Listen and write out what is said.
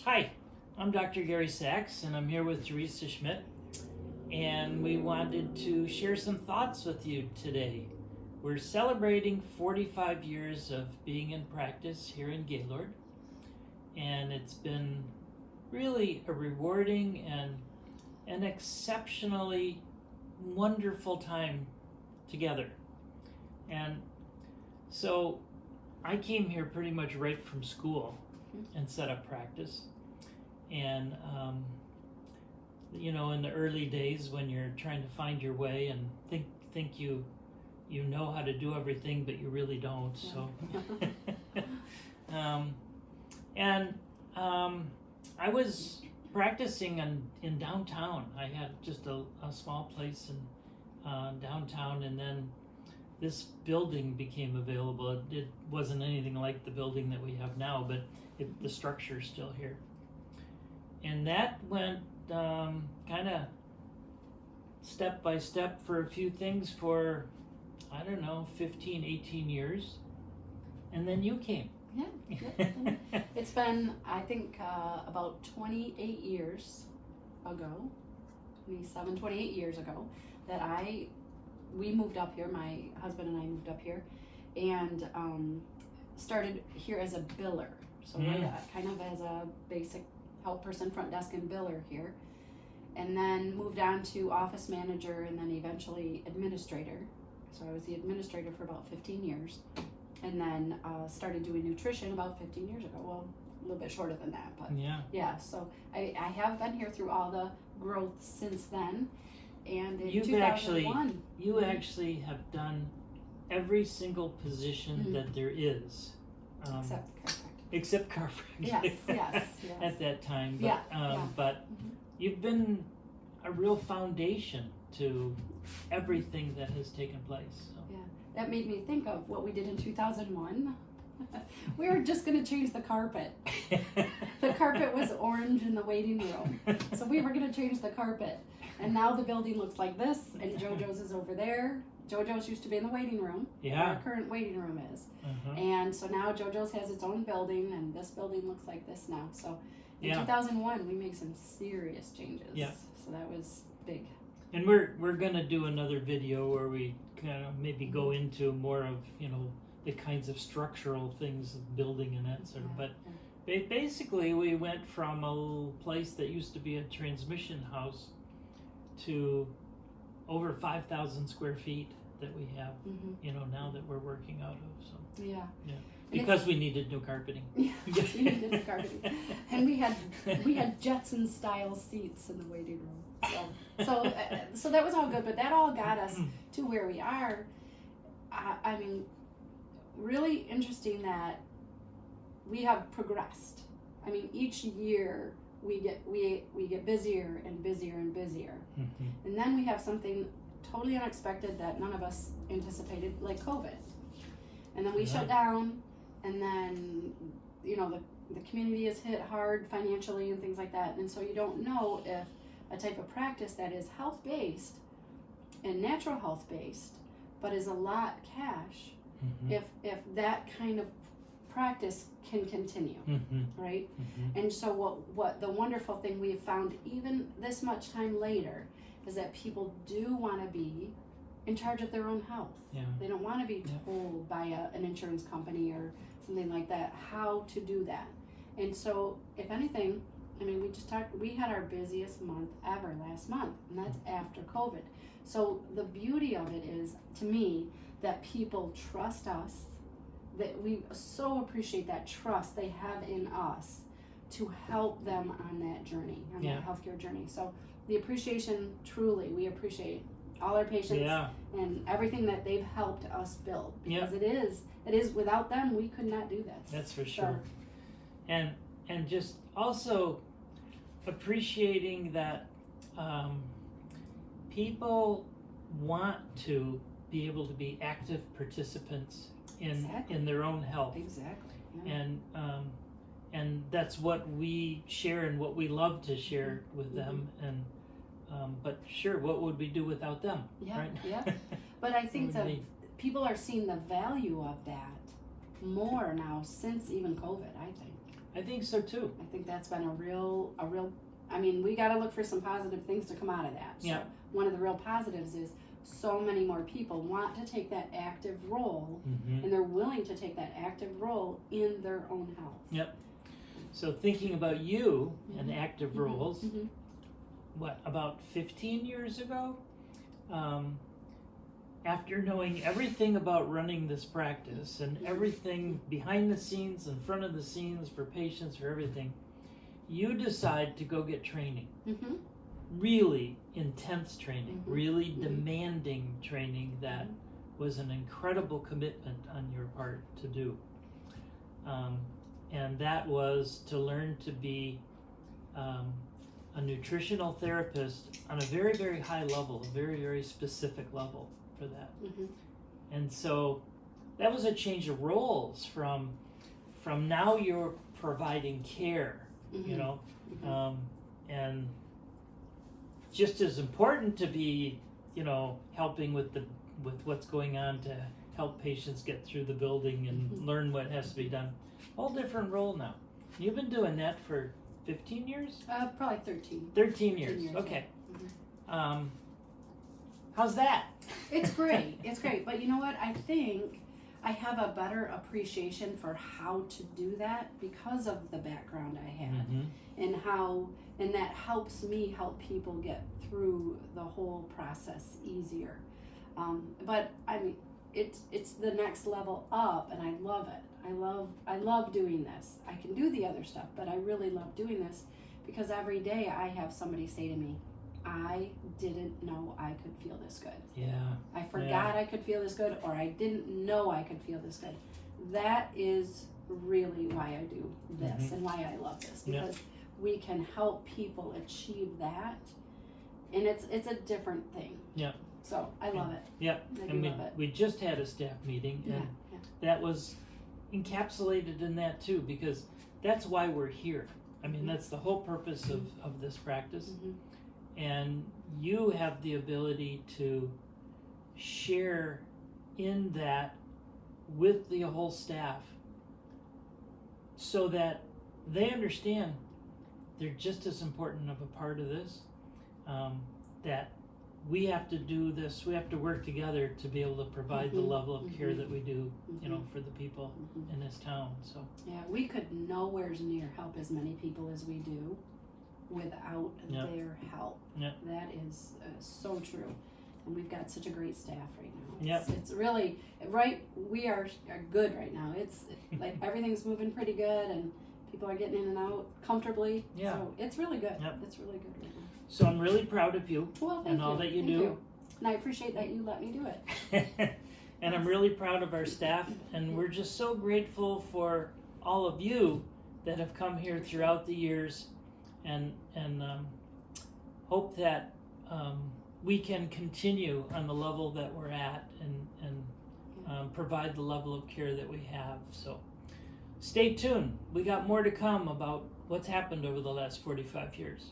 Hi, I'm Dr. Gary Sachs, and I'm here with Theresa Schmidt, and we wanted to share some thoughts with you today. We're celebrating 45 years of being in practice here in Gaylord, and it's been really a rewarding and an exceptionally wonderful time together. And so I came here pretty much right from school and set up practice. And in the early days when you're trying to find your way and think you know how to do everything, but you really don't. Yeah. So I was practicing in downtown. I had just a small place in downtown, and then this building became available. It wasn't anything like the building that we have now, but the structure's still here. And that went kind of step by step for a few things for, 15, 18 years. And then you came. Yeah. It's been, I think, about 28 years ago, 28 years ago, that we moved up here. My husband and I moved up here and started here as a biller. So kind of as a basic help person, front desk and biller here. And then moved on to office manager and then eventually administrator. So I was the administrator for about 15 years. And then started doing nutrition about 15 years ago. Well, a little bit shorter than that, but yeah. So I have been here through all the growth since then. And in 2001, you actually have done every single position that there is, except chiropractic. Yes. At that time, but you've been a real foundation to everything that has taken place. So. Yeah, that made me think of what we did in 2001. We were just going to change the carpet. The carpet was orange in the waiting room, so we were going to change the carpet. And now the building looks like this, and JoJo's is over there. JoJo's used to be in the waiting room, where our current waiting room is. And so now JoJo's has its own building, and this building looks like this now. So in 2001, we made some serious changes. Yeah. So that was big. And we're going to do another video where we kind of maybe go into more of, the kinds of structural things of building and that sort of. But basically, we went from a place that used to be a transmission house to over 5,000 square feet that we have, now that we're working out of. So yeah, because we needed new carpeting. Yeah, we needed new carpeting, and we had Jetson style seats in the waiting room. So that was all good, but that all got us to where we are. I mean, really interesting that we have progressed. I mean, each year we get busier and busier and busier, and then we have something totally unexpected that none of us anticipated, like COVID, and then we shut down, and then the community is hit hard financially and things like that, and so you don't know if a type of practice that is health-based and natural health-based but is a lot cash, if that kind of practice can continue, right? And so what the wonderful thing we've found even this much time later is that people do want to be in charge of their own health. They don't want to be told by an insurance company or something like that how to do that. And so if anything, I mean, we had our busiest month ever last month, and that's after COVID. So the beauty of it is, to me, that people trust us, that we so appreciate that trust they have in us to help them on that journey, on that healthcare journey. So the appreciation, truly, we appreciate all our patients and everything that they've helped us build, because it is without them we could not do this. That's for sure. And just also appreciating that people want to be able to be active participants in their own health. Exactly. And that's what we share and what we love to share with them. And but sure, what would we do without them? Right? But I think that people are seeing the value of that more now since even COVID, I think. I think so too. I think that's been a real, I mean, we got to look for some positive things to come out of that. So Yeah. one of the real positives is so many more people want to take that active role, Mm-hmm. and they're willing to take that active role in their own health. Yep. So thinking about you and active roles, Mm-hmm. what, about 15 years ago? After knowing everything about running this practice and everything behind the scenes, in front of the scenes, for patients, for everything, you decide to go get training. Mm-hmm. Really intense training, Mhm. really Mhm. demanding training that was an incredible commitment on your part to do. And that was to learn to be a nutritional therapist on a very, very high level, a very, very specific level for that. Mm-hmm. And so that was a change of roles from now you're providing care, you know, and just as important to be, you know, helping with what's going on to help patients get through the building and learn what has to be done. Whole different role now. You've been doing that for 15 years? Probably 13. 13 years. Okay. How's that? It's great. It's great. But you know what? I think I have a better appreciation for how to do that because of the background I had, and that helps me help people get through the whole process easier. But I mean, it's the next level up, and I love it. I love doing this. I can do the other stuff, but I really love doing this because every day I have somebody say to me, I didn't know I could feel this good. Yeah. I forgot I could feel this good, or I didn't know I could feel this good. That is really why I do this and why I love this, because we can help people achieve that, and it's a different thing. Yeah. So I love it. Yeah. I do love it. We just had a staff meeting, and that was encapsulated in that too, because that's why we're here. I mean, that's the whole purpose of this practice. And you have the ability to share in that with the whole staff so that they understand they're just as important of a part of this, that we have to do this, we have to work together to be able to provide the level of care that we do, you know, for the people in this town. So yeah, we could nowhere near help as many people as we do without their help. That is so true, and we've got such a great staff right now. It's really right. We are good right now. It's like everything's moving pretty good, and people are getting in and out comfortably. So it's really good. It's really good right now. So I'm really proud of you and all that you do. And I appreciate that you let me do it. And I'm really proud of our staff, and we're just so grateful for all of you that have come here throughout the years, and hope that we can continue on the level that we're at and provide the level of care that we have. So stay tuned. We got more to come about what's happened over the last 45 years.